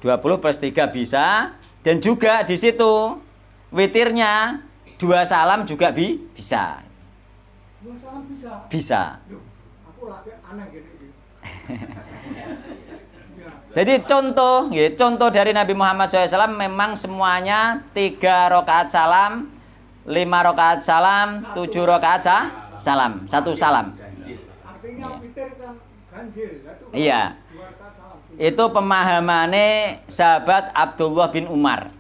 20 plus 3 bisa. Dan juga di situ witirnya 2 salam juga bisa. 2 salam bisa? Bisa. Loh, aku lagi aneh gini. Jadi contoh dari Nabi Muhammad SAW memang semuanya 3 rakaat salam, 5 rakaat salam, 7 rakaat salam, 1 salam. Artinya witir kan ganjil. Iya. Itu pemahamannya sahabat Abdullah bin Umar.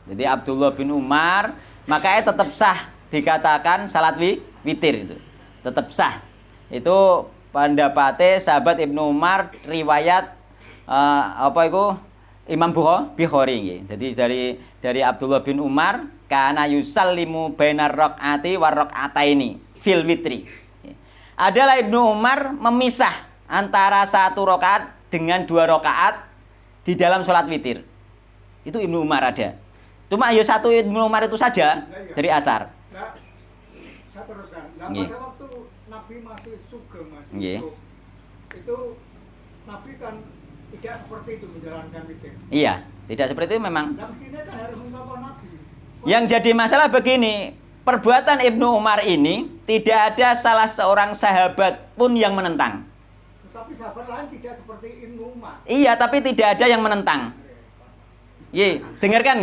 Jadi Abdullah bin Umar makanya tetap sah dikatakan salat witir itu. Tetap sah. Itu pendapatnya sahabat Ibnu Umar riwayat Imam Bukhari. Jadi dari Abdullah bin Umar kana yusallimu bainar raq'ati war raq'ataini fil witri. Adalah Ibnu Umar memisah antara 1 rakaat dengan 2 rakaat di dalam sholat witir. Itu Ibnu Umar ada. Cuma ya 1 Ibnu Umar itu saja dari athar. Saya teruskan. Pada waktu Nabi masih sugeng, masih hidup, itu Nabi kan tidak seperti itu menjalankan witir. Iya, tidak seperti itu memang. Nah, mestinya kan harus mencontoh Nabi. Yang jadi masalah begini, perbuatan Ibnu Umar ini tidak ada salah seorang sahabat pun yang menentang. Tetapi sahabat lain tidak seperti Ibnu Umar. Iya, tapi tidak ada yang menentang. Dengarkan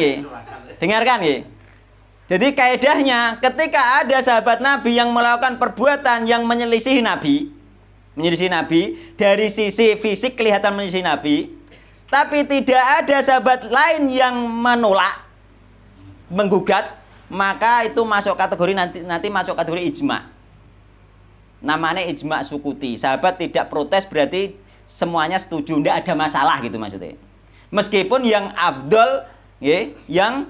Dengarkan Jadi kaedahnya ketika ada sahabat Nabi yang melakukan perbuatan yang menyelisihi Nabi dari sisi fisik kelihatan menyelisihi Nabi, tapi tidak ada sahabat lain yang menolak, menggugat, maka itu masuk kategori nanti masuk kategori ijma. Namanya ijma sukuti. Sahabat tidak protes berarti semuanya setuju, tidak ada masalah gitu maksudnya. Meskipun yang afdol yang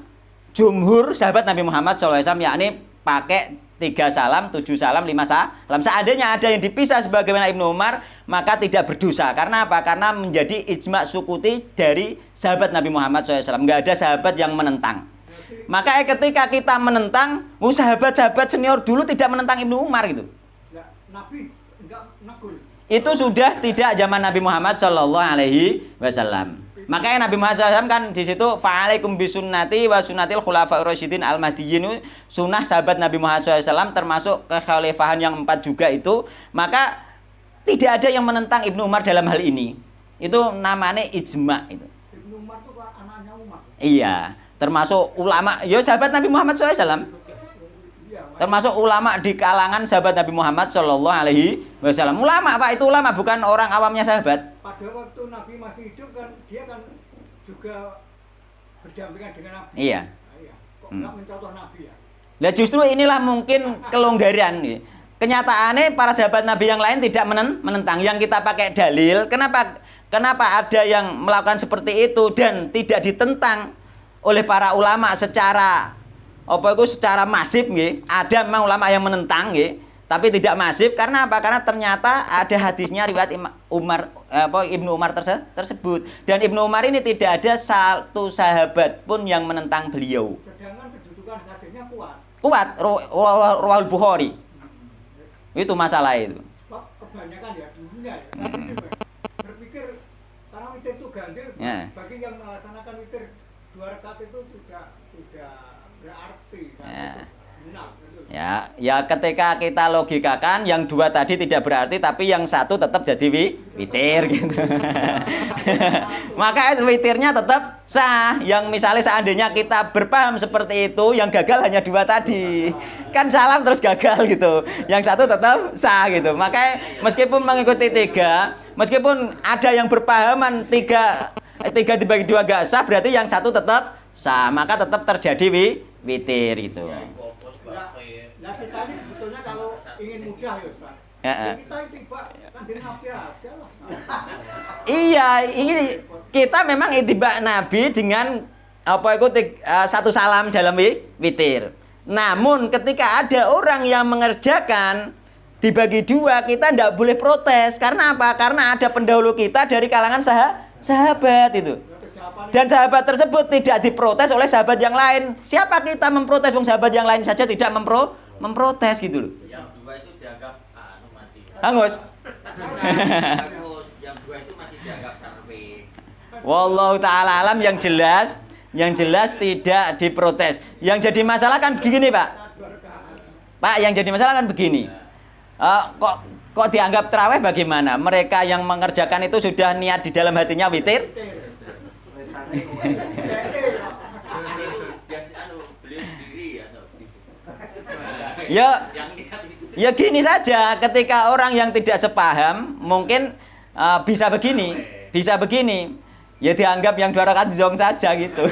jumhur sahabat Nabi Muhammad SAW yakni pakai 3 salam, 7 salam, 5 salam. Seandainya ada yang dipisah sebagaimana Ibnu Umar, maka tidak berdosa. Karena apa? Karena menjadi ijma sukuti dari sahabat Nabi Muhammad SAW. Nggak ada sahabat yang menentang. Maka ketika kita menentang, sahabat-sahabat senior dulu tidak menentang Ibnu Umar gitu. Nabi enggak negur. Itu sudah tidak zaman Nabi Muhammad SAW. Makanya Nabi Muhammad SAW kan di situ fa'alaikum bisunnati wa sunnatil khulafa'ir rasyidin al-mahdiyyin, sunnah sahabat Nabi Muhammad SAW termasuk kekhalifahan yang 4 juga itu. Maka tidak ada yang menentang Ibnu Umar dalam hal ini. Itu namanya ijma itu. Ibnu Umar itu anaknya Umar. Iya, termasuk ulama, ya sahabat Nabi Muhammad SAW. Termasuk ulama di kalangan sahabat Nabi Muhammad SAW. Ulama Pak, itu ulama, bukan orang awamnya sahabat. Pada waktu Nabi masih hidup kan dia kan juga berdampingan dengan Nabi. Iya. Kok nggak mencontoh Nabi ya? Nah justru inilah mungkin kelonggaran. Kenyataannya para sahabat Nabi yang lain tidak menentang. Yang kita pakai dalil, kenapa ada yang melakukan seperti itu dan tidak ditentang oleh para ulama secara secara masif nggih. Ada memang ulama yang menentang nggih, tapi tidak masif. Karena apa? Karena ternyata ada hadisnya riwayat Ibnu Umar tersebut. Dan Ibnu Umar ini tidak ada satu sahabat pun yang menentang beliau. Sedangkan kedudukan hadisnya kuat. Kuat, Rawal Bukhari. Itu masalah itu. Kebanyakan ya dulunya ya. Berpikir karena witir itu ganjil, bagi yang melaksanakan witir 2 rakaat itu tidak berarti. Ya ketika kita logikakan yang 2 tadi tidak berarti, tapi yang 1 tetap jadi witir gitu. Maka witirnya tetap sah. Yang misalnya seandainya kita berpaham seperti itu, yang gagal hanya 2 tadi. Kan salam terus gagal gitu. Yang 1 tetap sah gitu. Maka meskipun mengikuti 3, meskipun ada yang berpahaman 3 dibagi 2 gak sah, berarti yang 1 tetap sah. Maka tetap terjadi witir gitu. Nah kita ini sebetulnya kalau ingin mudah ya Pak. Kita itibak kan jadi Nabi aja lah. Iya, ini kita memang itibak Nabi dengan 1 salam dalam witir. Namun ketika ada orang yang mengerjakan dibagi 2, kita tidak boleh protes. Karena apa? Karena ada pendahulu kita dari kalangan sahabat itu. Dan sahabat tersebut tidak diprotes oleh sahabat yang lain. Siapa kita memprotes? Sahabat yang lain saja tidak memprotes gitu loh. Yang 2 itu dianggap masih hangus. bagus. Yang 2 itu masih dianggap tarwih. Wallahu taala alam, yang jelas tidak diprotes. Yang jadi masalah kan begini, Pak. Pak, yang jadi masalah kan begini. Kok dianggap terawih bagaimana? Mereka yang mengerjakan itu sudah niat di dalam hatinya witir. Ya gini saja, ketika orang yang tidak sepaham mungkin bisa begini, ya dianggap yang 2 rakaat zong saja gitu.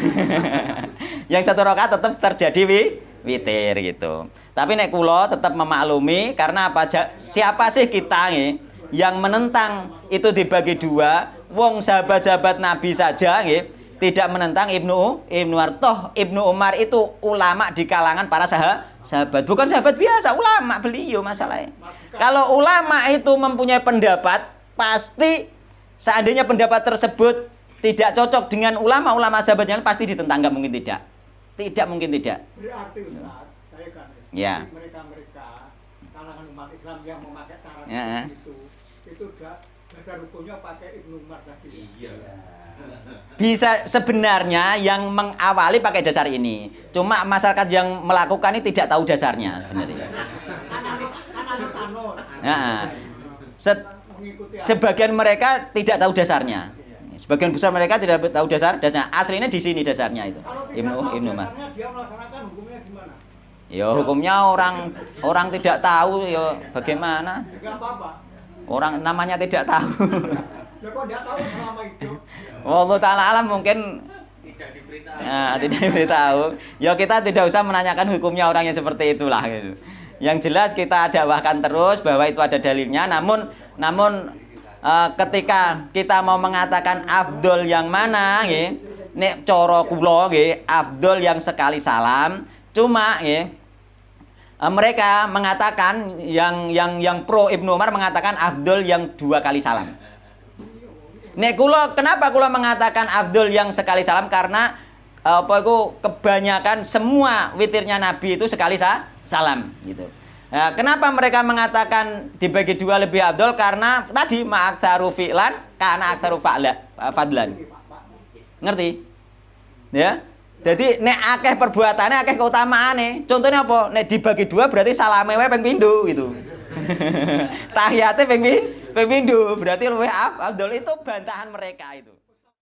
Yang 1 rakaat tetap terjadi witir gitu. Tapi nek kula tetap memaklumi, karena apa? Siapa sih kita nih yang menentang itu dibagi 2? Wong sahabat-sahabat Nabi saja nih tidak menentang Ibnu Umar. Toh Ibnu Umar itu ulama di kalangan para sahabat, bukan sahabat biasa, ulama beliau masalahnya. Kalau ulama itu mempunyai pendapat, pasti seandainya pendapat tersebut tidak cocok dengan ulama sahabatnya, pasti ditentang, nggak mungkin tidak. Tidak mungkin tidak. Berarti Ustaz, saya kan ya. Mereka kalangan umat Islam yang memakai cara itu dasar hukumnya pakai Ibnu Umar tadi. Iya. Bisa sebenarnya yang mengawali pakai dasar ini. Cuma masyarakat yang melakukan ini tidak tahu dasarnya sebenarnya. Sebagian mereka tidak tahu dasarnya. Sebagian besar mereka tidak tahu dasarnya. Aslinya di sini dasarnya itu. Ibnu Umar. Dia melaksanakan hukumnya gimana? Ya hukumnya orang tidak tahu ya bagaimana? Enggak apa-apa. Orang namanya tidak tahu. Ya kok enggak tahu selama itu? Wallahu taala alam, mungkin tidak diberitahu. Ya kita tidak usah menanyakan hukumnya orang yang seperti itulah gitu. Yang jelas kita dakwahkan terus bahwa itu ada dalilnya. Namun ketika kita mau mengatakan afdol yang mana nggih, nek cara kula nggih afdol yang sekali salam. Cuma nggih mereka mengatakan yang pro Ibnu Umar mengatakan afdol yang 2 kali salam. Nek kenapa kula mengatakan afdol yang sekali salam? Karena kebanyakan semua witirnya Nabi itu sekali salam gitu. Nah, kenapa mereka mengatakan dibagi 2 lebih afdol? Karena tadi ma'aktaru fi'lan kana aktaru fadlan. Ngerti? Ya. Jadi nek akeh perbuatane akeh keutamaane. Contohnya apa? Nek dibagi 2 berarti salame wae ping pindho gitu. Tahiyate ping pindho berarti luwih afdol, itu bantahan mereka itu.